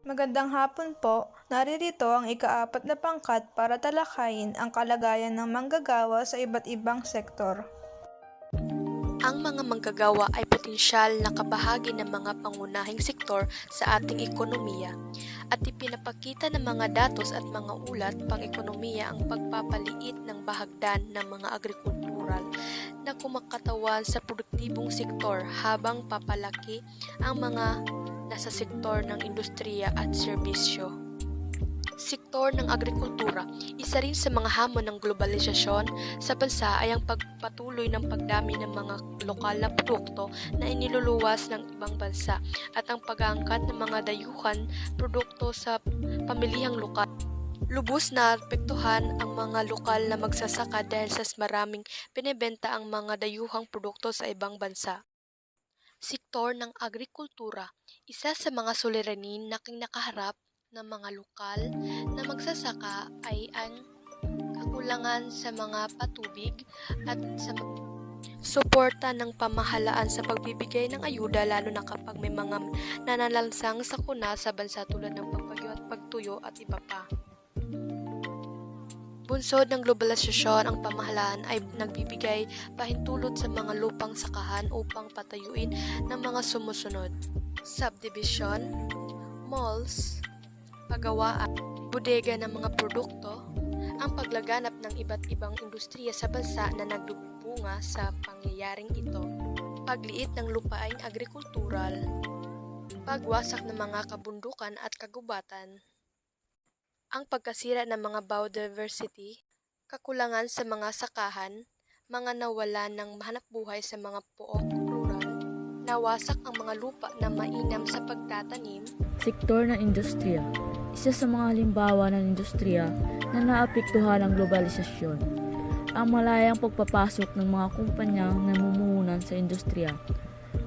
Magandang hapon po. Naririto ang ika-4 na pangkat para talakayin ang kalagayan ng manggagawa sa iba't ibang sektor. Ang mga manggagawa ay potensyal na kabahagi ng mga pangunahing sektor sa ating ekonomiya at ipinapakita ng mga datos at mga ulat pang-ekonomiya ang pagpapaliit ng bahagdan ng mga agrikultural na kumakatawan sa produktibong sektor habang papalaki ang mga nasa sektor ng industriya at serbisyo. Sektor ng agrikultura, isa rin sa mga hamon ng globalisasyon sa bansa ay ang pagpatuloy ng pagdami ng mga lokal na produkto na iniluluwas ng ibang bansa at ang pag-aangkat ng mga dayuhan produkto sa pamilihang lokal. Lubos na apektuhan ang mga lokal na magsasaka dahil sa maraming binebenta ang mga dayuhang produkto sa ibang bansa. Sektor ng agrikultura, isa sa mga suliranin na kinakaharap ng mga lokal na magsasaka ay ang kakulangan sa mga patubig at sa suporta ng pamahalaan sa pagbibigay ng ayuda lalo na kapag may mga nanalansang sakuna sa bansa tulad ng pagbagyo at pagtuyo at iba pa. Bunsod ng globalisasyon, ang pamahalaan ay nagbibigay pahintulot sa mga lupang sakahan upang patayuin ng mga sumusunod. Subdivision, malls, pagawaan, bodega ng mga produkto, ang paglaganap ng iba't ibang industriya sa bansa na nagbubunga sa pangyayaring ito, pagliit ng lupaing agrikultural, pagwasak ng mga kabundukan at kagubatan, ang pagkasira ng mga biodiversity, kakulangan sa mga sakahan, mga nawalan ng hanapbuhay sa mga pook rural, nawasak ang mga lupa na mainam sa pagtatanim. Sektor ng industriya, isa sa mga halimbawa ng industriya na naapektuhan ng globalisasyon. Ang malayang pagpapasok ng mga kumpanyang namumuhunan sa industriya,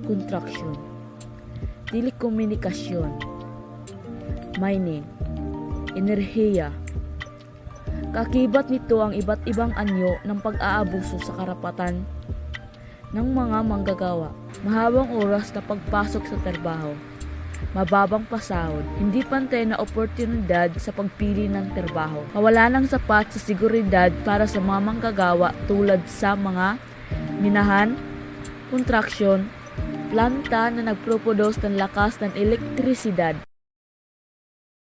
construction, telekomunikasyon, mining, enerhiya. Kakibat nito ang iba't ibang anyo ng pag-aabuso sa karapatan ng mga manggagawa, mahabang oras na pagpasok sa trabaho, mababang pasahod, hindi pantay na oportunidad sa pagpili ng trabaho, kawalan ng sapat sa seguridad para sa mga manggagawa tulad sa mga minahan, kontraksyon, planta na nagproproduce ng lakas ng elektrisidad,